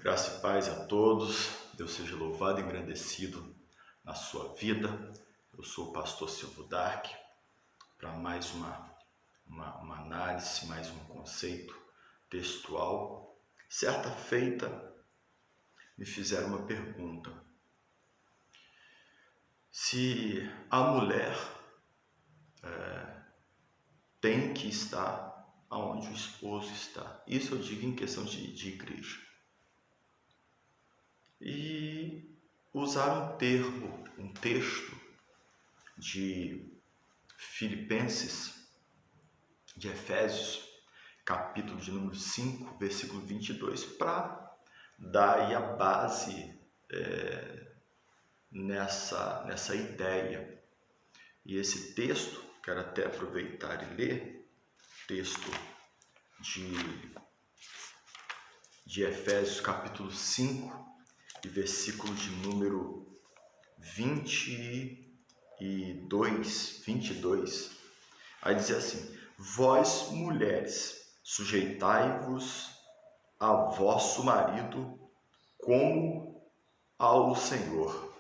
Graça e paz a todos, Deus seja louvado e engrandecido na sua vida. Eu sou o pastor Silvio Dark, para mais uma análise, mais um conceito textual. Certa feita, me fizeram uma pergunta: se a mulher tem que estar aonde o esposo está. Isso eu digo em questão de igreja. E usar um texto de Filipenses, de Efésios, capítulo de número 5, versículo 22, para dar aí a base nessa ideia. E esse texto, quero até aproveitar e ler, texto de Efésios, capítulo 5, e versículo de número 22, aí diz assim: vós mulheres, sujeitai-vos a vosso marido como ao Senhor.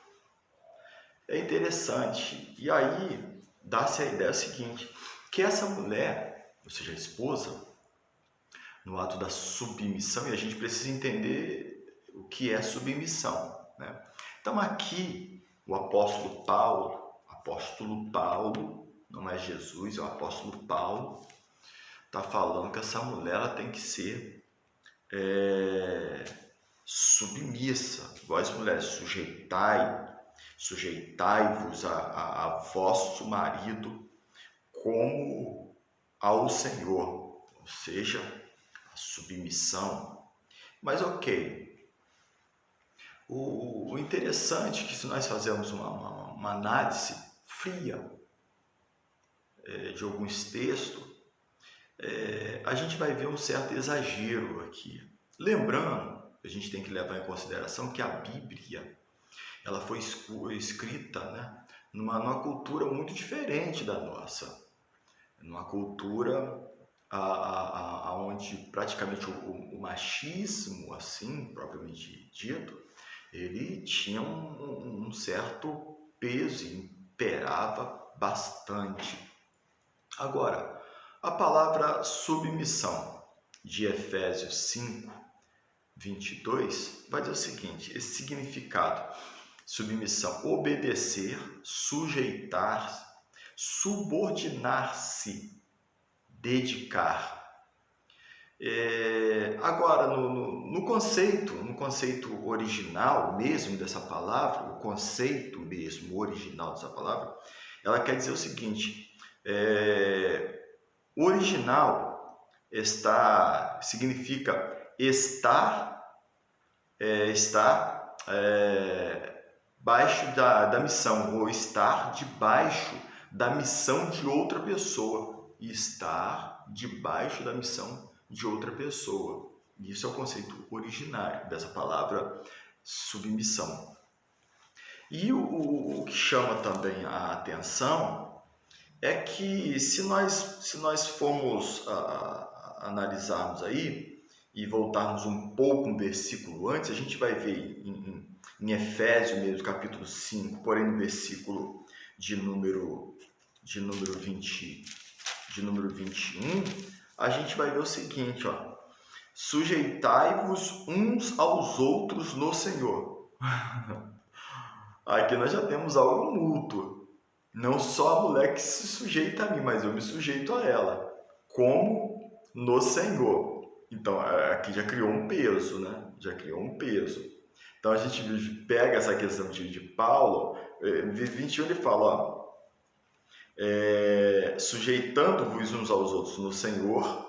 É interessante, e aí dá-se a ideia seguinte, que essa mulher, ou seja, a esposa, no ato da submissão, e a gente precisa entender o que é submissão, né? Então aqui o apóstolo Paulo, não é Jesus, é o apóstolo Paulo, está falando que essa mulher ela tem que ser submissa. Vós mulheres, sujeitai-vos a vosso marido como ao Senhor, ou seja, a submissão. Mas ok, o interessante é que se nós fazermos uma análise fria de alguns textos, a gente vai ver um certo exagero aqui. Lembrando, a gente tem que levar em consideração que a Bíblia ela foi escrita, né, numa cultura muito diferente da nossa, numa cultura onde praticamente o machismo, assim, propriamente dito, ele tinha um certo peso e imperava bastante. Agora, a palavra submissão de Efésios 5, 22 vai dizer o seguinte: esse significado: submissão, obedecer, sujeitar, subordinar-se, dedicar. Agora, no conceito original mesmo dessa palavra, o conceito mesmo original dessa palavra, ela quer dizer o seguinte: original significa estar baixo da missão, ou estar debaixo da missão de outra pessoa, estar debaixo da missão de outra pessoa. Isso é o conceito originário dessa palavra submissão. E o que chama também a atenção é que se nós formos analisarmos aí e voltarmos um pouco um versículo antes, a gente vai ver em Efésios mesmo, capítulo 5, porém no versículo de número 21, a gente vai ver o seguinte, ó: sujeitai-vos uns aos outros no Senhor. Aqui nós já temos algo mútuo. Não só a mulher que se sujeita a mim, mas eu me sujeito a ela, como no Senhor. Então, aqui já criou um peso, né? Já criou um peso. Então, a gente pega essa questão de Paulo, 21 ele fala, ó, sujeitando-vos uns aos outros no Senhor,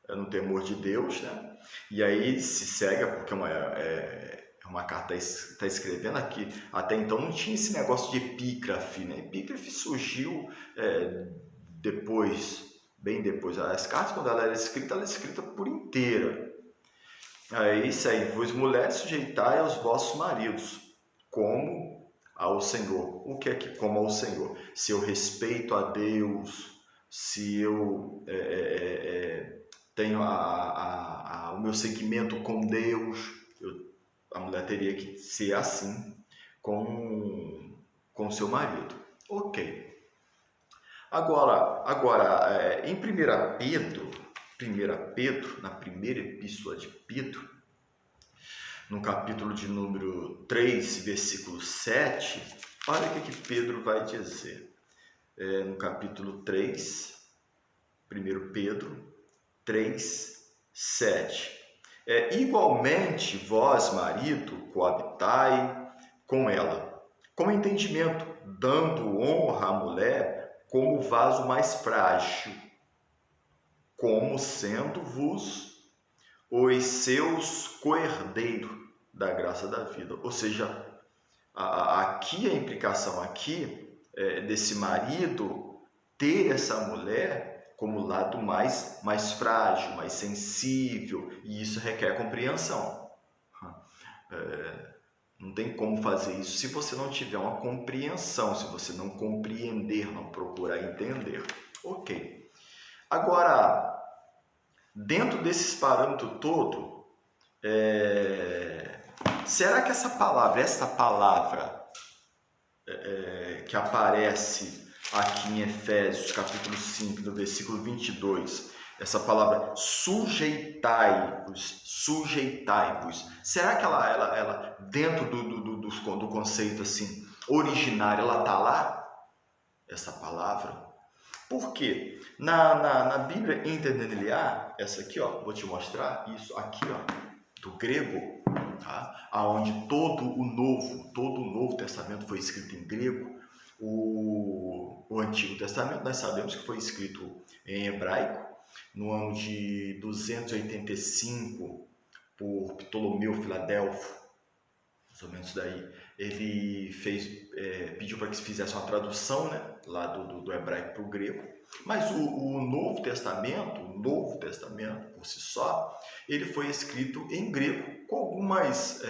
no temor de Deus, né? E aí se segue, porque uma carta está escrevendo aqui. Até então não tinha esse negócio de epígrafe, né? Epígrafe surgiu bem depois. As cartas, quando ela é escrita por inteira. É isso aí: vós mulheres, sujeitai aos vossos maridos, como ao Senhor. O que é que como ao Senhor? Se eu respeito a Deus, se eu tenho o meu seguimento com Deus, A mulher teria que ser assim com seu marido. Ok. Agora em 1 Pedro, na primeira epístola de Pedro, no capítulo de número 3, versículo 7, olha o que Pedro vai dizer. No capítulo 3, 1 Pedro 3, 7. Igualmente, vós, marido, coabitai com ela, com entendimento, dando honra à mulher como vaso mais frágil, como sendo-vos os seus co-herdeiros da graça da vida. Ou seja, aqui a implicação aqui desse marido ter essa mulher como lado mais frágil, mais sensível, e isso requer compreensão. Não tem como fazer isso se você não tiver uma compreensão, se você não compreender, não procurar entender. Ok. Agora, dentro desses parâmetros todo, será que essa palavra que aparece aqui em Efésios, capítulo 5, no versículo 22, essa palavra sujeitai-vos, será que ela dentro do conceito assim, originário, ela está lá? Essa palavra? Por quê? Na Bíblia Interlinear, essa aqui, ó, vou te mostrar isso aqui, ó, do grego, tá? Aonde todo o Novo Testamento foi escrito em grego. O Antigo Testamento nós sabemos que foi escrito em hebraico no ano de 285 por Ptolomeu Filadelfo, mais ou menos daí. Ele pediu para que se fizesse uma tradução, né, lá do hebraico para o grego. Mas o Novo Testamento por si só, ele foi escrito em grego com alguns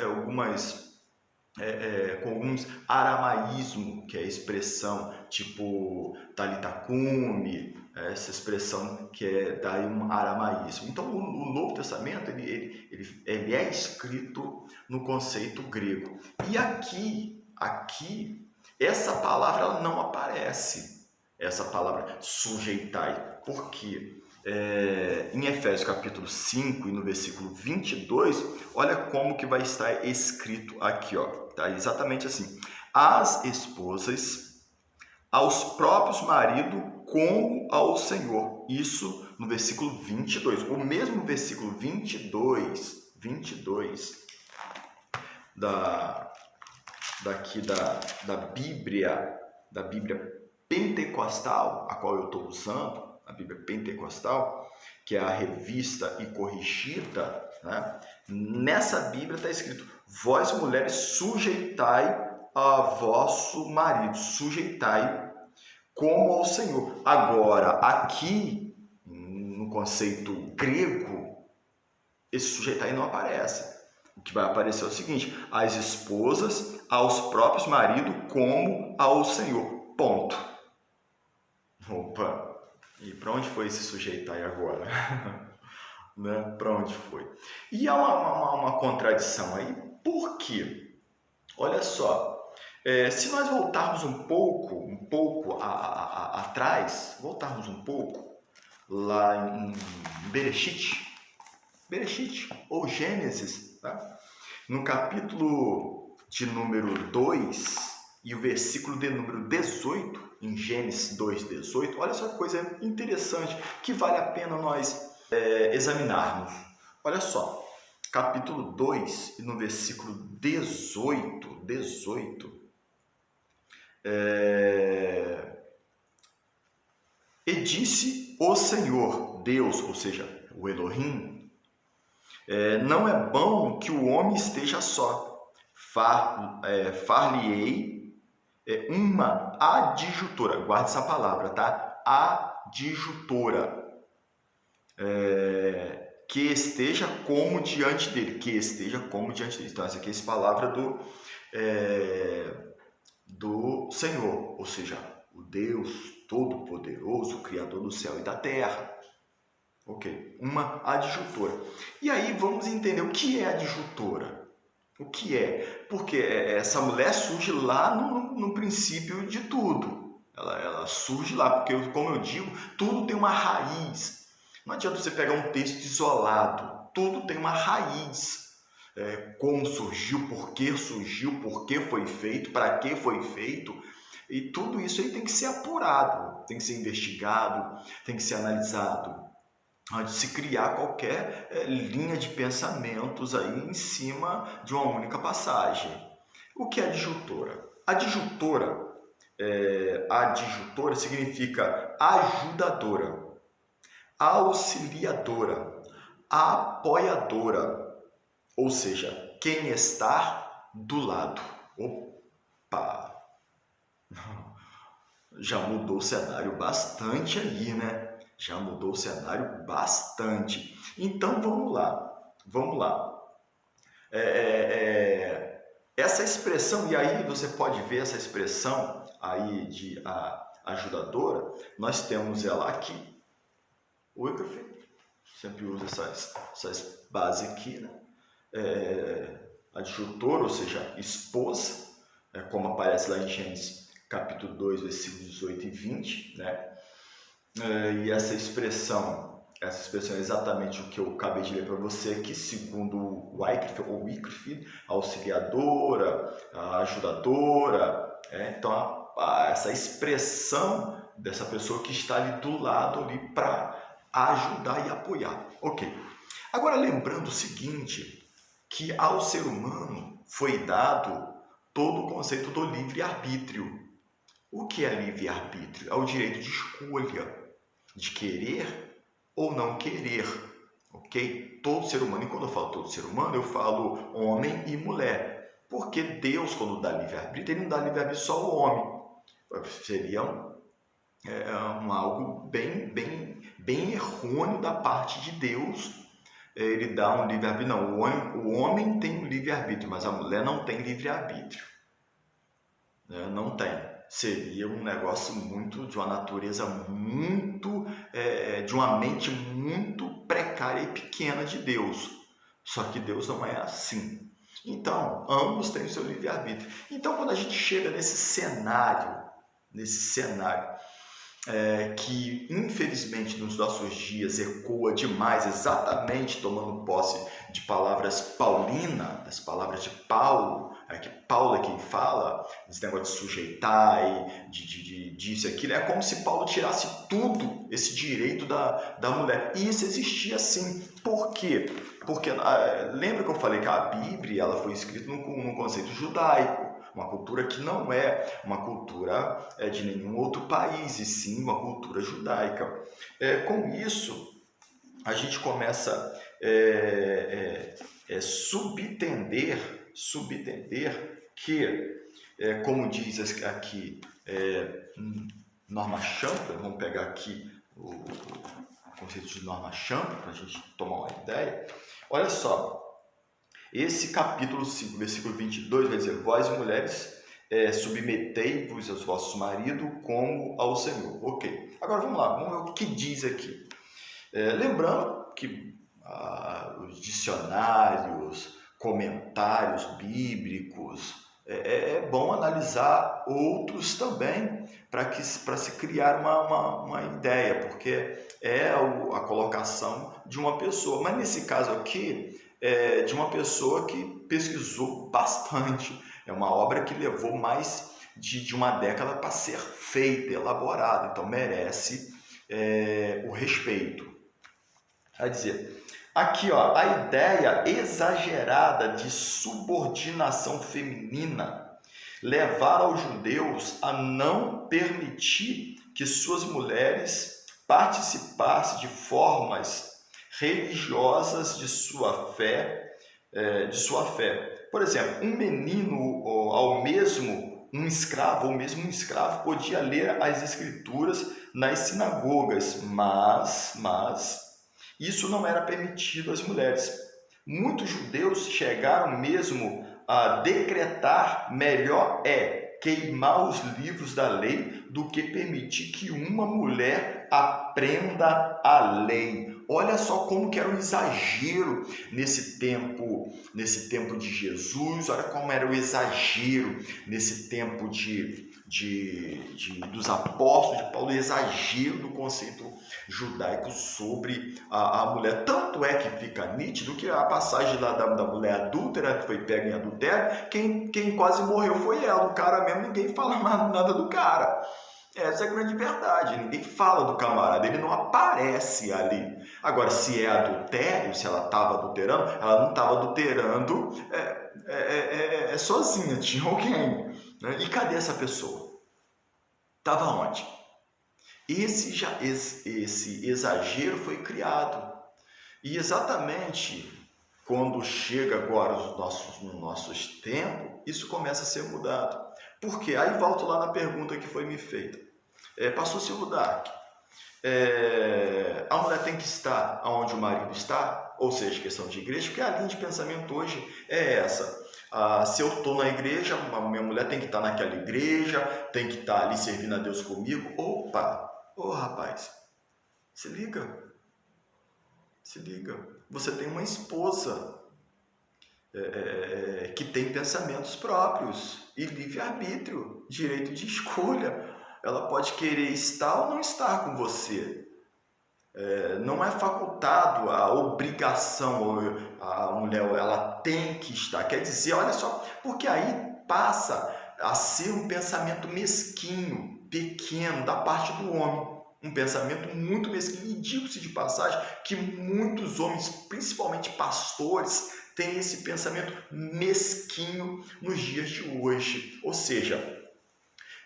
aramaísmos, que é a expressão tipo Talita Cumi, essa expressão que é daí um aramaísmo. Então o Novo Testamento ele é escrito no conceito grego. E aqui essa palavra ela não aparece, essa palavra sujeitai. Por quê? Em Efésios capítulo 5 e no versículo 22, olha como que vai estar escrito aqui, ó, tá? Exatamente assim: as esposas aos próprios maridos como ao Senhor. Isso no versículo 22. O mesmo versículo 22 da Bíblia Pentecostal, a qual eu estou usando, a Bíblia Pentecostal, que é a revista e corrigida, né? Nessa Bíblia está escrito: vós mulheres sujeitai a vosso marido, sujeitai como ao Senhor. Agora, aqui, no conceito grego, esse sujeitai não aparece. O que vai aparecer é o seguinte: as esposas aos próprios maridos como ao Senhor. Ponto. Opa! E para onde foi esse sujeitar aí agora? Né? Para onde foi? E há uma contradição aí. Por quê? Olha só, se nós voltarmos um pouco atrás, voltarmos um pouco lá em Bereshit ou Gênesis, tá? No capítulo de número 2 e o versículo de número 18, em Gênesis 2:18, olha só que coisa interessante que vale a pena nós examinarmos. Olha só, capítulo 2 e no versículo 18, e disse o Senhor, Deus, ou seja, o Elohim, não é bom que o homem esteja só, far-lhe-ei uma adjutora, guarde essa palavra, tá? Adjutora, que esteja como diante dele, Então essa aqui é a palavra do Senhor, ou seja, o Deus Todo-Poderoso, o Criador do céu e da terra. Ok, uma adjutora. E aí vamos entender o que é adjutora. O que é? Porque essa mulher surge lá no princípio de tudo. Ela surge lá, porque, como eu digo, tudo tem uma raiz. Não adianta você pegar um texto isolado. Tudo tem uma raiz. Como surgiu, por que foi feito, para que foi feito. E tudo isso aí tem que ser apurado, tem que ser investigado, tem que ser analisado, antes de se criar qualquer linha de pensamentos aí em cima de uma única passagem. O que é adjutora? Adjutora significa ajudadora, auxiliadora, apoiadora, ou seja, quem está do lado. Opa! Já mudou o cenário bastante aí, né? Já mudou o cenário bastante. Então vamos lá. Essa expressão, e aí você pode ver essa expressão aí de ajudadora, nós temos ela aqui. Wycliffe sempre usa essas bases aqui, né? Adjutora, ou seja, esposa, como aparece lá em Gênesis capítulo 2, versículos 18 e 20, né? E essa expressão é exatamente o que eu acabei de ler para você aqui, segundo Wycliffe, auxiliadora, ajudadora. Então, essa expressão dessa pessoa que está ali do lado ali para ajudar e apoiar. Ok. Agora, lembrando o seguinte, que ao ser humano foi dado todo o conceito do livre-arbítrio. O que é livre-arbítrio? É o direito de escolha, de querer ou não querer, ok? Todo ser humano, e quando eu falo todo ser humano, eu falo homem e mulher, porque Deus, quando dá livre-arbítrio, ele não dá livre-arbítrio só ao homem. Seria algo bem errôneo da parte de Deus. Ele dá um livre-arbítrio. Não, o homem tem um livre-arbítrio, mas a mulher não tem livre-arbítrio. Não tem. Seria um negócio de uma natureza de uma mente muito precária e pequena de Deus. Só que Deus não é assim. Então, ambos têm o seu livre-arbítrio. Então, quando a gente chega nesse cenário que infelizmente nos nossos dias ecoa demais, exatamente tomando posse de palavras paulinas, das palavras de Paulo, que Paulo é quem fala, esse negócio de sujeitar e disso e aquilo, é como se Paulo tirasse tudo, esse direito da mulher. E isso existia sim. Por quê? Porque lembra que eu falei que a Bíblia ela foi escrita num conceito judaico, uma cultura que não é uma cultura de nenhum outro país, e sim uma cultura judaica. Com isso, a gente começa a subentender que, como diz aqui Norma Champlin, vamos pegar aqui o conceito de Norma Champlin para a gente tomar uma ideia. Olha só, esse capítulo 5, versículo 22 vai dizer: vós mulheres, submetei-vos aos vossos maridos como ao Senhor. Ok, agora vamos ver o que diz aqui. Lembrando que os dicionários, comentários bíblicos, é bom analisar outros também para se criar uma ideia, porque é a colocação de uma pessoa. Mas nesse caso aqui, de uma pessoa que pesquisou bastante. É uma obra que levou mais de uma década para ser feita, elaborada, então merece o respeito. Quer dizer, aqui a ideia exagerada de subordinação feminina levaram os judeus a não permitir que suas mulheres participassem de formas religiosas de sua fé. Por exemplo, um menino um escravo podia ler as escrituras nas sinagogas, mas isso não era permitido às mulheres. Muitos judeus chegaram mesmo a decretar: melhor queimar os livros da lei do que permitir que uma mulher aprenda a lei. Olha só como que era o exagero nesse tempo de Jesus, olha como era o exagero nesse tempo dos apóstolos de Paulo, o exagero do conceito judaico sobre a mulher. Tanto é que fica nítido que a passagem lá da mulher adúltera, que foi pega em adultério, quem quase morreu foi ela, o cara mesmo, ninguém fala nada do cara. Essa é a grande verdade, ninguém fala do camarada, ele não aparece ali. Agora, se é adultério, se ela estava adulterando, ela não estava adulterando sozinha, tinha alguém. Né? E cadê essa pessoa? Estava onde? Esse exagero foi criado. E exatamente quando chega agora nos nossos tempos, isso começa a ser mudado. Por quê? Aí volto lá na pergunta que foi me feita. Pastor Silvio Dark, a mulher tem que estar onde o marido está, ou seja, questão de igreja, porque a linha de pensamento hoje é essa. Se eu estou na igreja, a minha mulher tem que estar naquela igreja, tem que estar ali servindo a Deus comigo. Opa! Rapaz, se liga. Se liga. Você tem uma esposa que tem pensamentos próprios e livre-arbítrio, direito de escolha. Ela pode querer estar ou não estar com você. Não é facultado a obrigação, a mulher ela tem que estar. Quer dizer, olha só, porque aí passa a ser um pensamento mesquinho, pequeno, da parte do homem. Um pensamento muito mesquinho. E digo-se de passagem que muitos homens, principalmente pastores, têm esse pensamento mesquinho nos dias de hoje. Ou seja,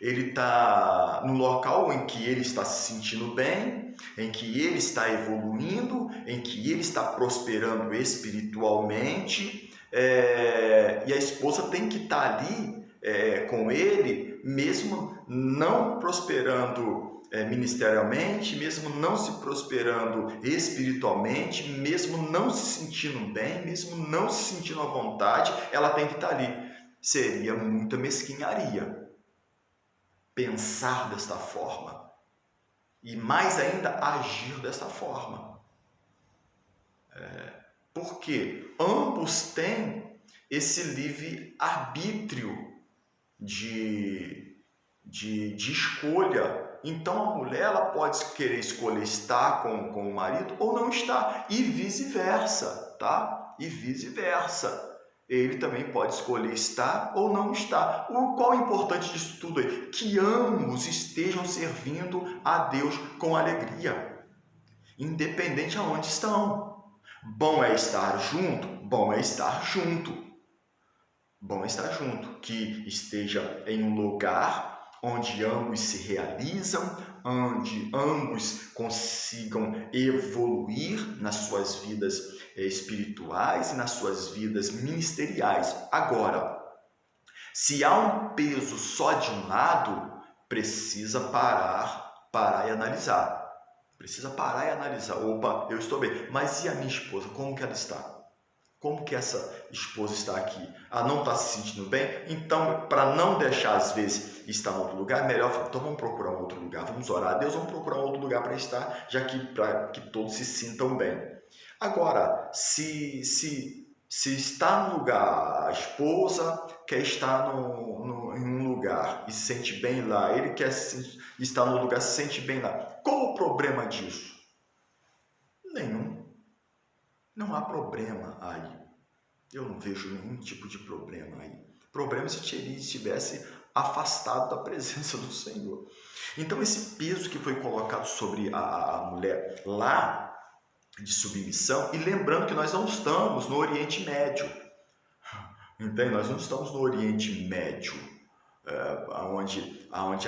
ele está no local em que ele está se sentindo bem, em que ele está evoluindo, em que ele está prosperando espiritualmente, e a esposa tem que estar ali com ele, mesmo não prosperando ministerialmente, mesmo não se prosperando espiritualmente, mesmo não se sentindo bem, mesmo não se sentindo à vontade, ela tem que estar ali. Seria muita mesquinharia pensar desta forma e mais ainda agir desta forma. Porque ambos têm esse livre-arbítrio de escolha. Então a mulher ela pode querer escolher estar com o marido ou não estar, e vice-versa, tá? E vice-versa. Ele também pode escolher estar ou não estar. Qual é o importante disso tudo aí? Que ambos estejam servindo a Deus com alegria, independente aonde estão. Bom é estar junto? Bom é estar junto. Bom é estar junto. Que esteja em um lugar onde ambos se realizam, onde ambos consigam evoluir nas suas vidas espirituais e nas suas vidas ministeriais. Agora, se há um peso só de um lado, precisa parar e analisar. Precisa parar e analisar. Opa, eu estou bem, mas e a minha esposa? Como que ela está? Como que essa esposa está aqui? Ela não está se sentindo bem? Então, para não deixar, às vezes, estar em outro lugar, é melhor falar, então vamos procurar um outro lugar, vamos orar a Deus, vamos procurar um outro lugar para estar, já que para que todos se sintam bem. Agora, se está no lugar, a esposa quer estar em um lugar e se sente bem lá, ele quer estar no lugar e se sente bem lá. Qual o problema disso? Nenhum. Não há problema aí. Eu não vejo nenhum tipo de problema aí. Problema se ele estivesse afastado da presença do Senhor. Então, esse peso que foi colocado sobre a mulher lá, de submissão, e lembrando que nós não estamos no Oriente Médio. Entende? Nós não estamos no Oriente Médio, onde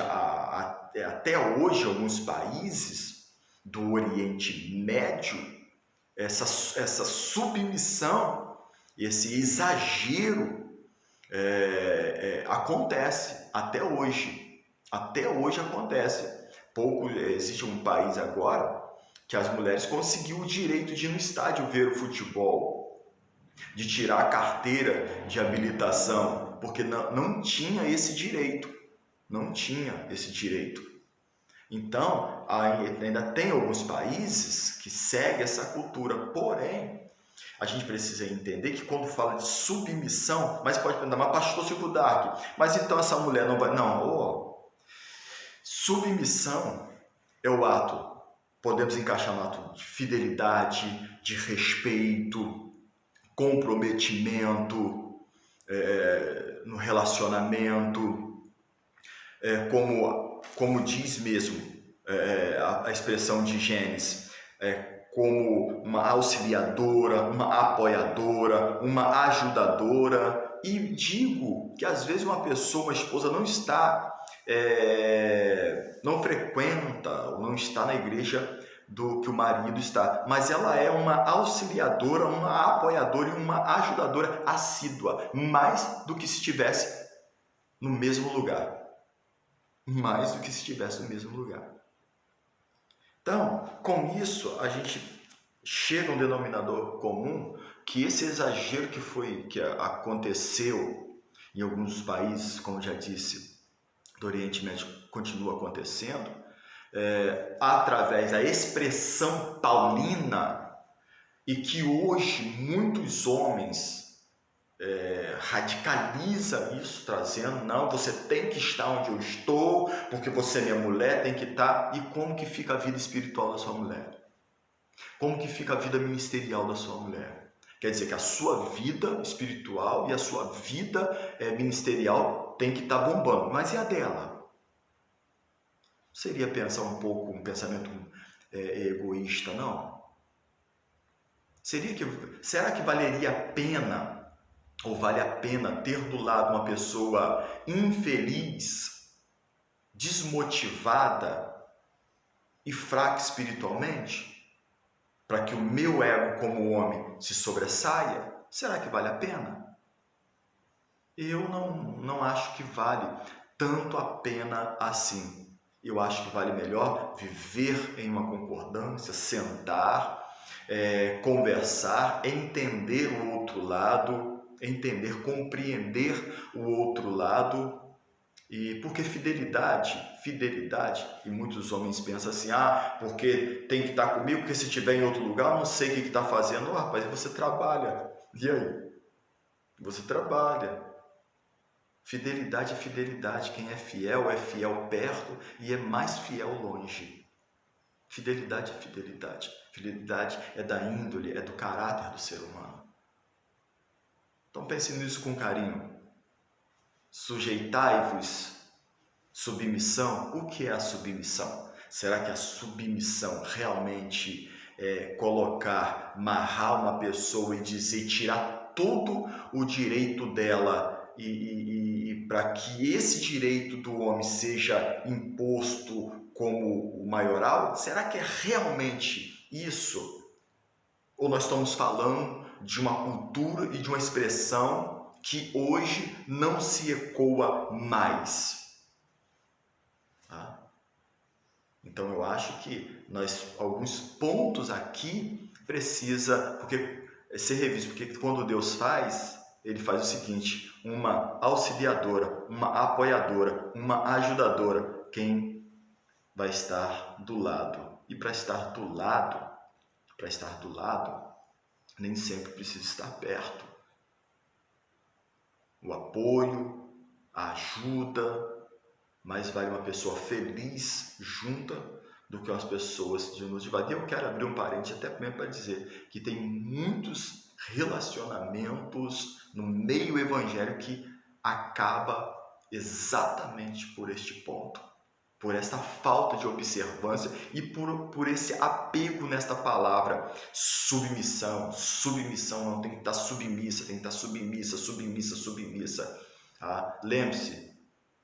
até hoje alguns países do Oriente Médio, essa submissão, esse exagero acontece até hoje. Até hoje acontece. Existe um país agora que as mulheres conseguiram o direito de ir no estádio ver o futebol, de tirar a carteira de habilitação, porque não tinha esse direito. Não tinha esse direito. Então, ainda tem alguns países que seguem essa cultura, porém, a gente precisa entender que quando fala de submissão, mas pode perguntar, mas pastor Silvio Dark, mas então essa mulher não vai... Não, submissão é o ato, podemos encaixar no ato de fidelidade, de respeito, comprometimento, no relacionamento, como diz mesmo a expressão de Gênesis, como uma auxiliadora, uma apoiadora, uma ajudadora. E digo que às vezes uma pessoa, uma esposa não está, não frequenta ou não está na igreja do que o marido está, mas ela é uma auxiliadora, uma apoiadora e uma ajudadora assídua, mais do que se estivesse no mesmo lugar. Mais do que se estivesse no mesmo lugar. Então, com isso, a gente chega a um denominador comum que esse exagero que aconteceu em alguns dos países, como já disse, do Oriente Médio, continua acontecendo, através da expressão paulina, e que hoje muitos homens radicaliza isso, trazendo, não, você tem que estar onde eu estou, porque você é minha mulher, tem que estar. E como que fica a vida espiritual da sua mulher? Como que fica a vida ministerial da sua mulher? Quer dizer que a sua vida espiritual e a sua vida ministerial tem que estar bombando, mas e a dela? Seria pensar um pouco, um pensamento egoísta, não? Será que valeria a pena, ou vale a pena ter do lado uma pessoa infeliz, desmotivada e fraca espiritualmente, para que o meu ego como homem se sobressaia? Será que vale a pena? Eu não acho que vale tanto a pena assim. Eu acho que vale melhor viver em uma concordância, sentar, conversar, entender o outro lado, entender, compreender o outro lado. E porque fidelidade, e muitos homens pensam assim, porque tem que estar comigo, porque se estiver em outro lugar, eu não sei o que está fazendo. Rapaz, você trabalha, e aí? Você trabalha. Fidelidade é fidelidade, quem é fiel perto e é mais fiel longe. Fidelidade é fidelidade é da índole, é do caráter do ser humano. Então pense nisso com carinho. Sujeitai-vos. Submissão, o que é a submissão? Será que a submissão realmente é colocar, amarrar uma pessoa e dizer, tirar todo o direito dela e para que esse direito do homem seja imposto como o maioral? Será que é realmente isso? Ou nós estamos falando de uma cultura e de uma expressão que hoje não se ecoa mais? Então eu acho que alguns pontos aqui precisa ser revisto, porque quando Deus faz, ele faz o seguinte: uma auxiliadora, uma apoiadora, uma ajudadora, quem vai estar do lado. E para estar do lado, nem sempre precisa estar perto. O apoio, a ajuda, mais vale uma pessoa feliz junta do que umas pessoas de desmotivadas. E eu quero abrir um parênteses até mesmo para dizer que tem muitos relacionamentos no meio evangélico que acaba exatamente por este ponto, por esta falta de observância e por esse apego nesta palavra submissão. Submissão não tem que estar submissa, tem que estar submissa. Lembre-se,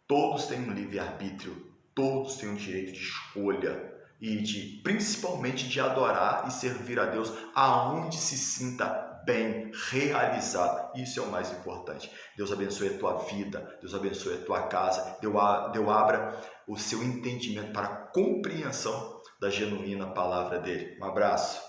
todos têm um livre-arbítrio, todos têm um direito de escolha e principalmente de adorar e servir a Deus aonde se sinta bem realizado. Isso é o mais importante. Deus abençoe a tua vida, Deus abençoe a tua casa, Deus abra o seu entendimento para a compreensão da genuína palavra dele. Um abraço.